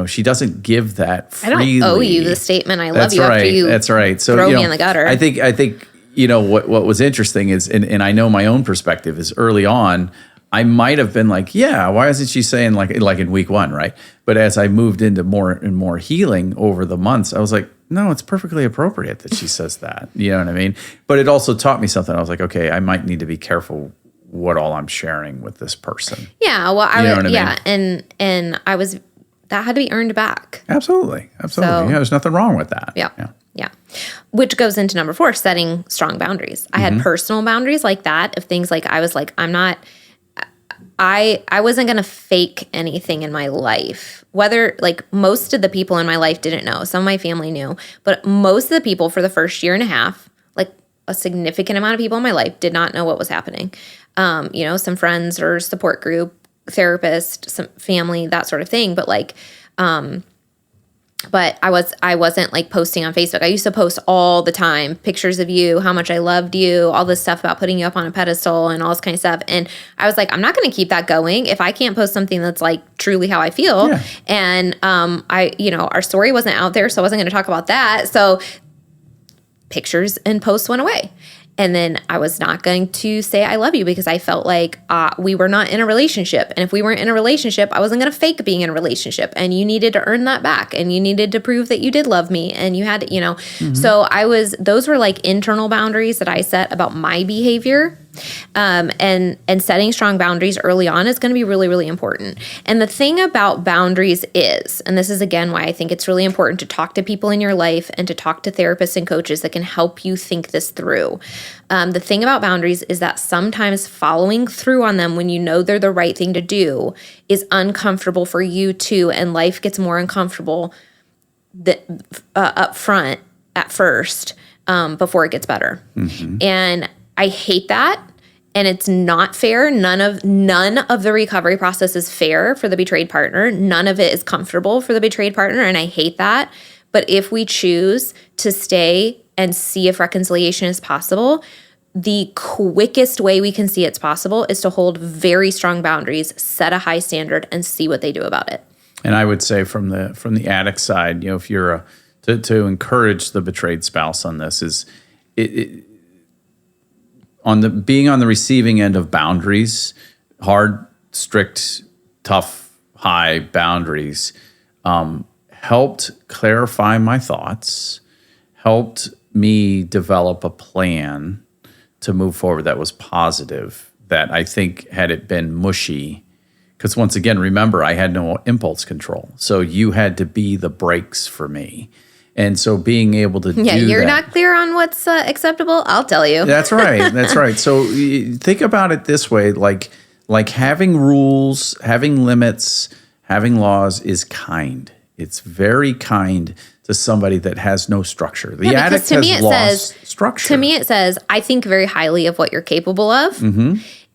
S2: she doesn't give that freely.
S1: I don't owe you the statement, I love you,
S2: right.
S1: after you
S2: That's right. So,
S1: throw me in the gutter.
S2: I think what was interesting is, and I know my own perspective is early on, I might have been like, yeah, why isn't she saying like in week one, right? But as I moved into more and more healing over the months, I was like, no, it's perfectly appropriate that she says that. You know what I mean? But it also taught me something. I was like, okay, I might need to be careful what all I'm sharing with this person.
S1: Yeah, well, and I was, that had to be earned back.
S2: Absolutely. So, there's nothing wrong with that.
S1: Yeah. Which goes into number 4, setting strong boundaries. I had personal boundaries like that, of things like I was like, I wasn't going to fake anything in my life. Whether most of the people in my life didn't know. Some of my family knew. But most of the people for the first year and a half, a significant amount of people in my life did not know what was happening. Some friends or support group, therapist, some family, that sort of thing. But I wasn't posting on Facebook. I used to post all the time pictures of you, how much I loved you, all this stuff about putting you up on a pedestal and all this kind of stuff. And I was like, I'm not going to keep that going if I can't post something that's truly how I feel. Yeah. And our story wasn't out there, so I wasn't going to talk about that. So pictures and posts went away. And then I was not going to say I love you because I felt like we were not in a relationship. And if we weren't in a relationship, I wasn't going to fake being in a relationship. And you needed to earn that back. And you needed to prove that you did love me. And you had to, So those were internal boundaries that I set about my behavior And setting strong boundaries early on is going to be really, really important. And the thing about boundaries is, and this is again why I think it's really important to talk to people in your life and to talk to therapists and coaches that can help you think this through. The thing about boundaries is that sometimes following through on them when you know they're the right thing to do is uncomfortable for you too, and life gets more uncomfortable up front at first before it gets better. And I hate that, and it's not fair. None of the recovery process is fair for the betrayed partner. None of it is comfortable for the betrayed partner, and I hate that. But if we choose to stay and see if reconciliation is possible, the quickest way we can see it's possible is to hold very strong boundaries, set a high standard, and see what they do about it.
S2: And I would say from the addict side, if you're to encourage the betrayed spouse on this is being on the receiving end of boundaries, hard, strict, tough, high boundaries, helped clarify my thoughts, helped me develop a plan to move forward that was positive, that I think had it been mushy, because once again, remember, I had no impulse control. So you had to be the brakes for me. And so being able to do that.
S1: Yeah, you're not clear on what's acceptable, I'll tell you.
S2: That's right. That's right. So think about it this way, like having rules, having limits, having laws is kind. It's very kind to somebody that has no structure. The addict has lost structure.
S1: To me, it says, I think very highly of what you're capable of.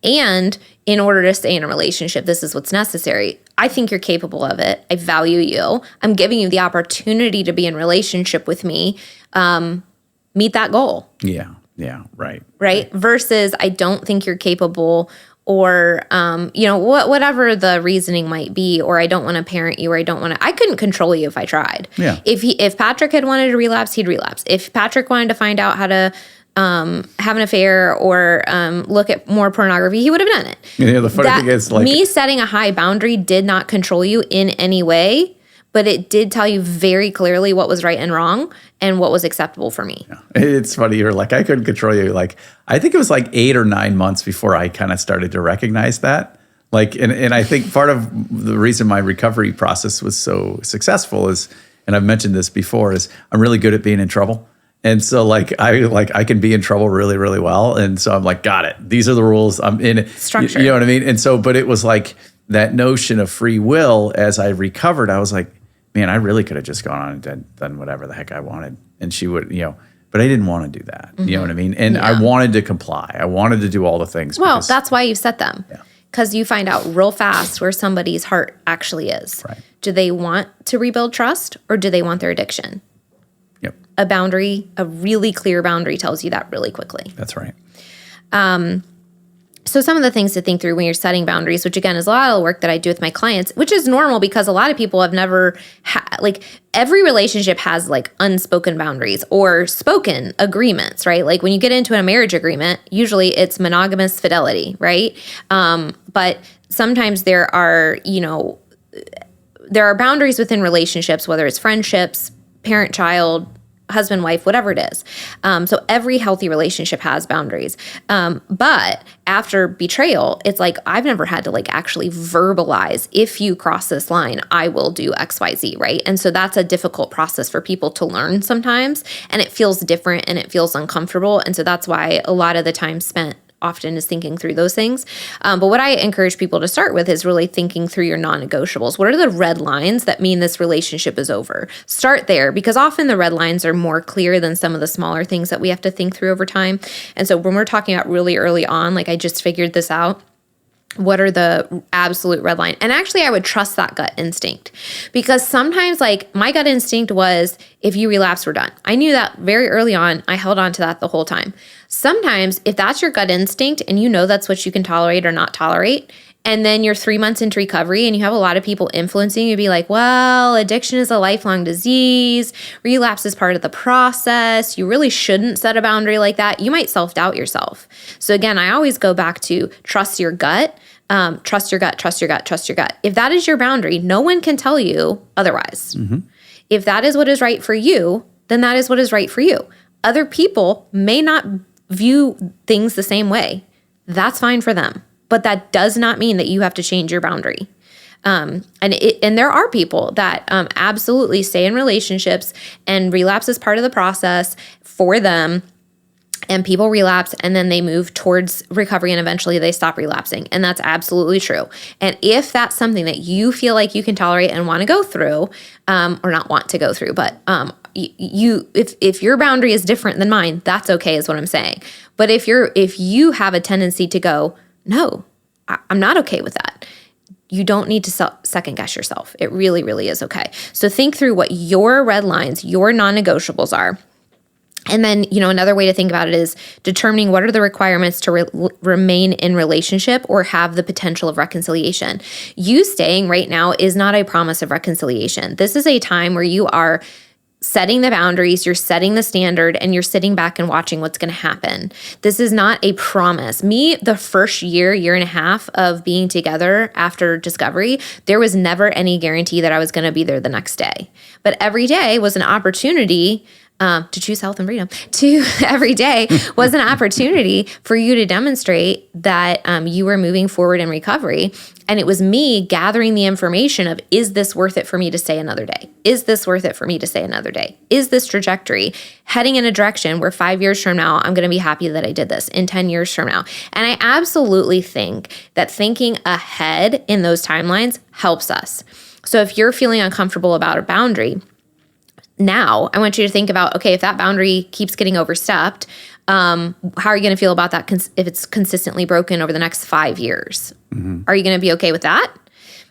S1: And in order to stay in a relationship, this is what's necessary. I think you're capable of it. I value you. I'm giving you the opportunity to be in relationship with me. Meet that goal.
S2: Yeah. Right.
S1: Versus I don't think you're capable, or whatever the reasoning might be, or I don't want to parent you, or I couldn't control you if I tried.
S2: Yeah.
S1: If Patrick had wanted to relapse, he'd relapse. If Patrick wanted to find out how to have an affair or look at more pornography, he would have done it.
S2: Yeah, the funny thing is,
S1: me setting a high boundary did not control you in any way, but it did tell you very clearly what was right and wrong and what was acceptable for me.
S2: Yeah. It's funny, you're like, I couldn't control you. Like, I think it was like 8 or 9 months before I kind of started to recognize that. Like, and I think part of the reason my recovery process was so successful is, and I've mentioned this before, is I'm really good at being in trouble. And so I can be in trouble really, really well. And so I'm like, got it. These are the rules. I'm in it.
S1: Structure.
S2: You know what I mean? And so, but it was like that notion of free will as I recovered, I was like, man, I really could have just gone on and done whatever the heck I wanted. And she would, but I didn't want to do that. You know what I mean? And I wanted to comply. I wanted to do all the things.
S1: Well, that's why you set them.
S2: Yeah.
S1: Because you find out real fast where somebody's heart actually is.
S2: Right.
S1: Do they want to rebuild trust, or do they want their addiction?
S2: Yep.
S1: A boundary, a really clear boundary, tells you that really quickly.
S2: That's right.
S1: So some of the things to think through when you're setting boundaries, which again is a lot of the work that I do with my clients, which is normal because a lot of people have never every relationship has unspoken boundaries or spoken agreements, right? Like when you get into a marriage agreement, usually it's monogamous fidelity, right? But sometimes there are boundaries within relationships, whether it's friendships, parent-child, husband-wife, whatever it is. So every healthy relationship has boundaries. But after betrayal, it's like I've never had to actually verbalize, if you cross this line, I will do X, Y, Z, right? And so that's a difficult process for people to learn sometimes. And it feels different and it feels uncomfortable. And so that's why a lot of the time spent often is thinking through those things. But what I encourage people to start with is really thinking through your non-negotiables. What are the red lines that mean this relationship is over? Start there, because often the red lines are more clear than some of the smaller things that we have to think through over time. And so when we're talking about really early on, I just figured this out, what are the absolute red line? And actually, I would trust that gut instinct, because sometimes my gut instinct was, if you relapse, we're done. I knew that very early on. I held on to that the whole time. Sometimes if that's your gut instinct and you know that's what you can tolerate or not tolerate, and then you're 3 months into recovery and you have a lot of people influencing you, be like, well, addiction is a lifelong disease. Relapse is part of the process. You really shouldn't set a boundary like that. You might self-doubt yourself. So again, I always go back to trust your gut. Trust your gut, trust your gut, trust your gut. If that is your boundary, no one can tell you otherwise. Mm-hmm. If that is what is right for you, then that is what is right for you. Other people may not view things the same way. that's fine for them. But that does not mean that you have to change your boundary. And there are people that absolutely stay in relationships, and relapse is part of the process for them. And people relapse and then they move towards recovery and eventually they stop relapsing. And that's absolutely true. And if that's something that you feel like you can tolerate and want to go through, or not want to go through, but if your boundary is different than mine, that's okay, is what I'm saying. But if you have a tendency to go, no, I'm not okay with that, you don't need to second guess yourself. It really, really is okay. So think through what your red lines, your non-negotiables are. And then, another way to think about it is determining what are the requirements to remain in relationship or have the potential of reconciliation. You staying right now is not a promise of reconciliation. This is a time where you are setting the boundaries, you're setting the standard, and you're sitting back and watching what's going to happen. This is not a promise. The first year and a half of being together after discovery, there was never any guarantee that I was going to be there the next day. But every day was an opportunity to choose health and freedom. Every day was an opportunity for you to demonstrate that you were moving forward in recovery. And it was me gathering the information of, is this worth it for me to stay another day? Is this worth it for me to stay another day? Is this trajectory heading in a direction where 5 years from now, I'm going to be happy that I did this, in 10 years from now? And I absolutely think that thinking ahead in those timelines helps us. So if you're feeling uncomfortable about a boundary, now I want you to think about, okay, if that boundary keeps getting overstepped, how are you going to feel about that if it's consistently broken over the next 5 years? Mm-hmm. Are you going to be okay with that?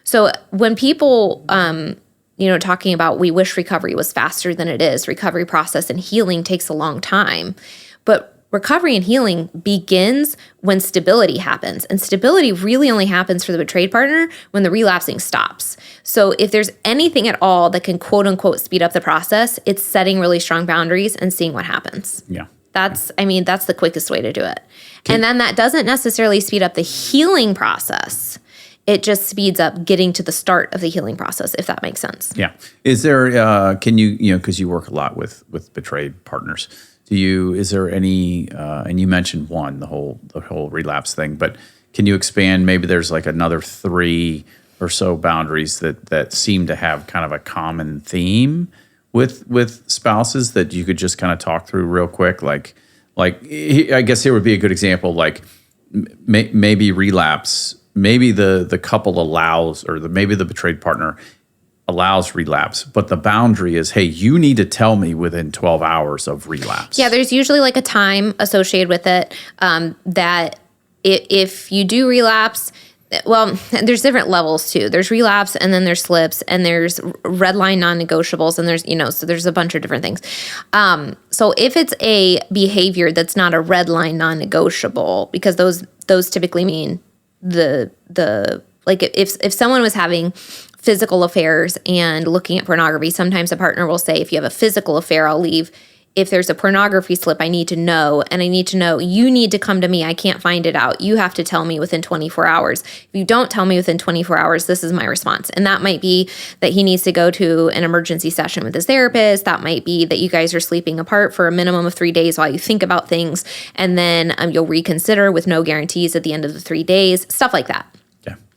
S1: So when people, talking about we wish recovery was faster than it is, recovery process and healing takes a long time. But recovery and healing begins when stability happens. And stability really only happens for the betrayed partner when the relapsing stops. So if there's anything at all that can quote unquote speed up the process, it's setting really strong boundaries and seeing what happens.
S2: Yeah.
S1: That's the quickest way to do it. And then that doesn't necessarily speed up the healing process. It just speeds up getting to the start of the healing process, if that makes sense.
S2: Yeah. Is there, can you, because you work a lot with betrayed partners, is there any, and you mentioned one, the whole relapse thing, but can you expand? Maybe there's like another 3 or so boundaries that seem to have kind of a common theme with spouses that you could just kind of talk through real quick. Like I guess here would be a good example, like maybe relapse, maybe the couple allows, or maybe the betrayed partner allows relapse, but the boundary is, hey, you need to tell me within 12 hours of relapse.
S1: Yeah, there's usually like a time associated with it, that if you do relapse, well, there's different levels too. There's relapse, and then there's slips, and there's red line non-negotiables, and there's, so there's a bunch of different things. So if it's a behavior that's not a red line non-negotiable, because those typically mean the like if someone was having physical affairs and looking at pornography, sometimes a partner will say, if you have a physical affair, I'll leave. If there's a pornography slip, I need to know, and I need to know, you need to come to me. I can't find it out. You have to tell me within 24 hours. If you don't tell me within 24 hours, this is my response. And that might be that he needs to go to an emergency session with his therapist. That might be that you guys are sleeping apart for a minimum of 3 days while you think about things, and then you'll reconsider with no guarantees at the end of the 3 days, stuff like that.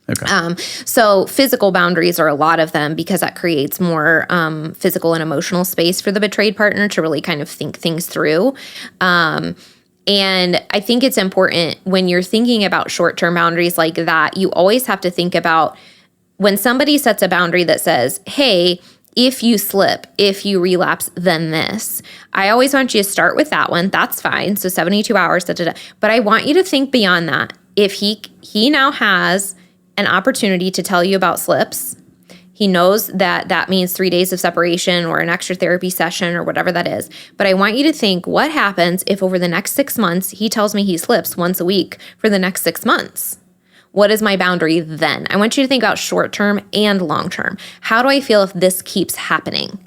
S2: Okay.
S1: So physical boundaries are a lot of them, because that creates more physical and emotional space for the betrayed partner to really kind of think things through. And I think it's important when you're thinking about short-term boundaries like that, you always have to think about when somebody sets a boundary that says, hey, if you slip, if you relapse, then this. I always want you to start with that one. That's fine. So 72 hours, But I want you to think beyond that. If he now has an opportunity to tell you about slips, he knows that means 3 days of separation or an extra therapy session or whatever that is. But I want you to think, what happens if over the next 6 months, he tells me he slips once a week for the next 6 months? What is my boundary then? I want you to think about short-term and long-term. How do I feel if this keeps happening?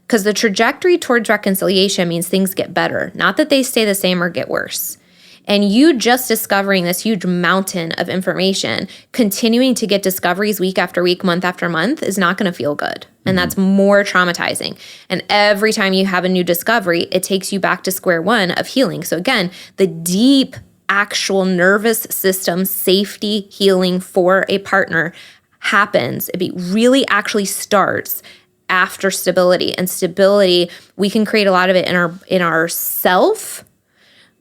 S1: Because the trajectory towards reconciliation means things get better, not that they stay the same or get worse. And you just discovering this huge mountain of information, continuing to get discoveries week after week, month after month, is not going to feel good. And that's more traumatizing. And every time you have a new discovery, it takes you back to square one of healing. So again, the deep actual nervous system safety healing for a partner happens, it really actually starts after stability. And stability, we can create a lot of it in our self.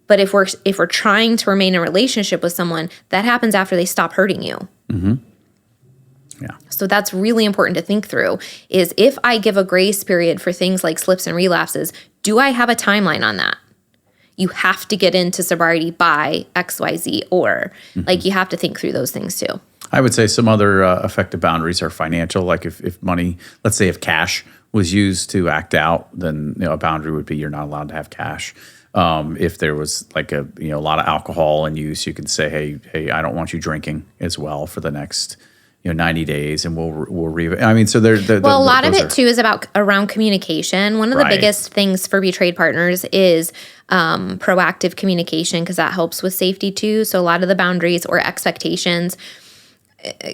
S1: But if we're trying to remain in a relationship with someone, that happens after they stop hurting you.
S2: Mm-hmm. Yeah.
S1: So that's really important to think through, is if I give a grace period for things like slips and relapses, do I have a timeline on that? You have to get into sobriety by XYZ, or like you have to think through those things too.
S2: I would say some other effective boundaries are financial. Like if money, let's say if cash was used to act out, then a boundary would be you're not allowed to have cash. If there was like a lot of alcohol in use, you can say, hey, I don't want you drinking as well for the next 90 days, and we'll I mean, so a
S1: lot of it too is around communication. One of the biggest things for betrayed partners is proactive communication, because that helps with safety too. So a lot of the boundaries or expectations,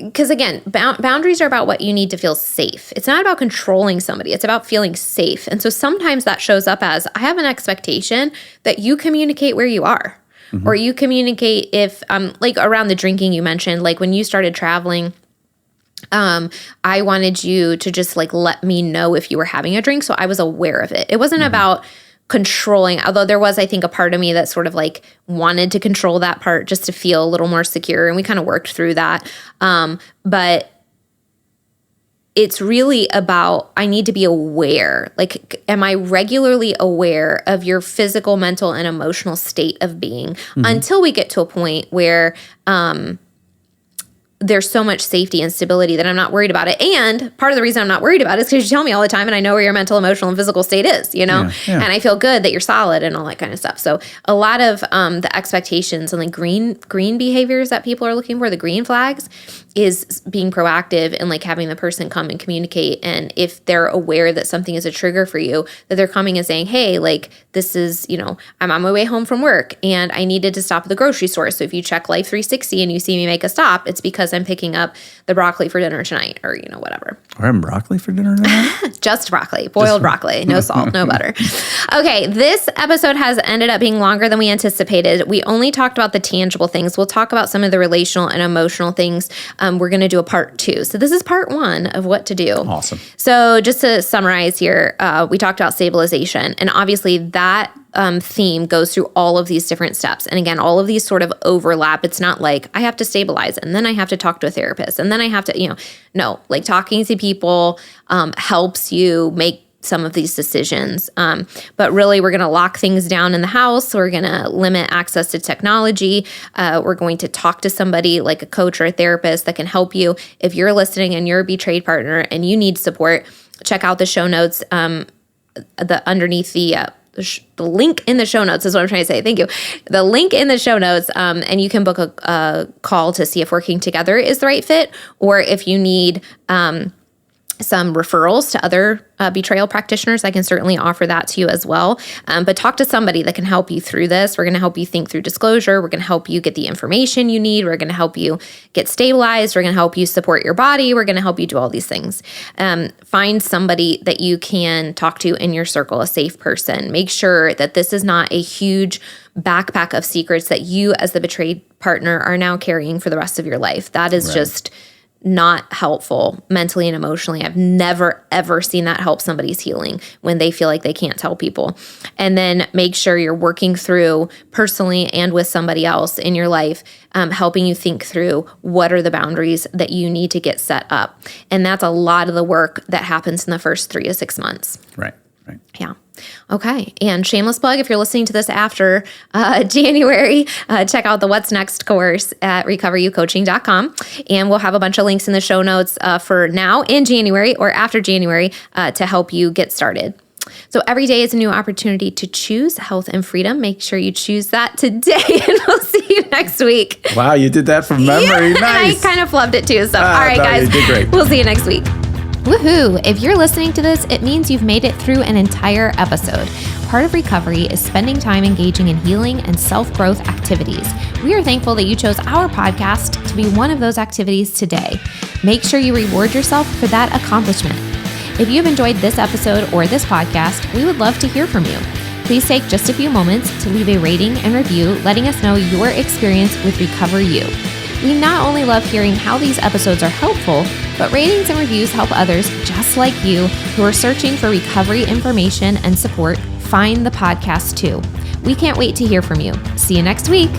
S1: because again, boundaries are about what you need to feel safe. It's not about controlling somebody. It's about feeling safe. And so sometimes that shows up as, I have an expectation that you communicate where you are, or you communicate if, like around the drinking you mentioned, like when you started traveling, I wanted you to just like let me know if you were having a drink, so I was aware of it. It wasn't about controlling, although there was, I think, a part of me that sort of like wanted to control that part just to feel a little more secure, and we kind of worked through that. But it's really about, I need to be aware. Like, am I regularly aware of your physical, mental, and emotional state of being until we get to a point where there's so much safety and stability that I'm not worried about it. And part of the reason I'm not worried about it is because you tell me all the time, and I know where your mental, emotional, and physical state is, And I feel good that you're solid and all that kind of stuff. So a lot of the expectations and like green behaviors that people are looking for, the green flags, is being proactive and like having the person come and communicate. And if they're aware that something is a trigger for you, that they're coming and saying, hey, like this is, I'm on my way home from work and I needed to stop at the grocery store. So if you check Life 360 and you see me make a stop, it's because I'm picking up the broccoli for dinner tonight, or whatever.
S2: We're having broccoli for dinner tonight?
S1: Just broccoli, boiled broccoli, no salt, no butter. Okay, this episode has ended up being longer than we anticipated. We only talked about the tangible things. We'll talk about some of the relational and emotional things. We're going to do a part 2. So this is part 1 of what to do.
S2: Awesome.
S1: So just to summarize here, we talked about stabilization, and obviously that theme goes through all of these different steps. And again, all of these sort of overlap. It's not like I have to stabilize and then I have to talk to a therapist and then I have to, no, like talking to people helps you make some of these decisions. But really, we're going to lock things down in the house. We're going to limit access to technology. We're going to talk to somebody like a coach or a therapist that can help you. If you're listening and you're a betrayed partner and you need support, check out the show notes. Underneath the link in the show notes is what I'm trying to say. Thank you. The link in the show notes, and you can book a call to see if working together is the right fit, or if you need some referrals to other betrayal practitioners, I can certainly offer that to you as well. But talk to somebody that can help you through this. We're going to help you think through disclosure. We're going to help you get the information you need. We're going to help you get stabilized. We're going to help you support your body. We're going to help you do all these things. Find somebody that you can talk to in your circle, a safe person. Make sure that this is not a huge backpack of secrets that you as the betrayed partner are now carrying for the rest of your life. That is just not helpful mentally and emotionally. I've never, ever seen that help somebody's healing when they feel like they can't tell people. And then make sure you're working through personally and with somebody else in your life, helping you think through what are the boundaries that you need to get set up. And that's a lot of the work that happens in the first 3 to 6 months.
S2: Right.
S1: Yeah. Okay. And shameless plug, if you're listening to this after January, check out the What's Next course at recoveryoucoaching.com. And we'll have a bunch of links in the show notes for now in January or after January to help you get started. So every day is a new opportunity to choose health and freedom. Make sure you choose that today, and we'll see you next week.
S2: Wow, you did that from memory.
S1: Yeah,
S2: nice.
S1: I kind of flubbed it too. So, all right, guys.
S2: You did great.
S1: We'll see you next week. Woohoo! If you're listening to this, it means you've made it through an entire episode. Part of recovery is spending time engaging in healing and self-growth activities. We are thankful that you chose our podcast to be one of those activities today. Make sure you reward yourself for that accomplishment. If you've enjoyed this episode or this podcast, we would love to hear from you. please take just a few moments to leave a rating and review, letting us know your experience with Recover You. We not only love hearing how these episodes are helpful, but ratings and reviews help others just like you who are searching for recovery information and support find the podcast too. We can't wait to hear from you. See you next week.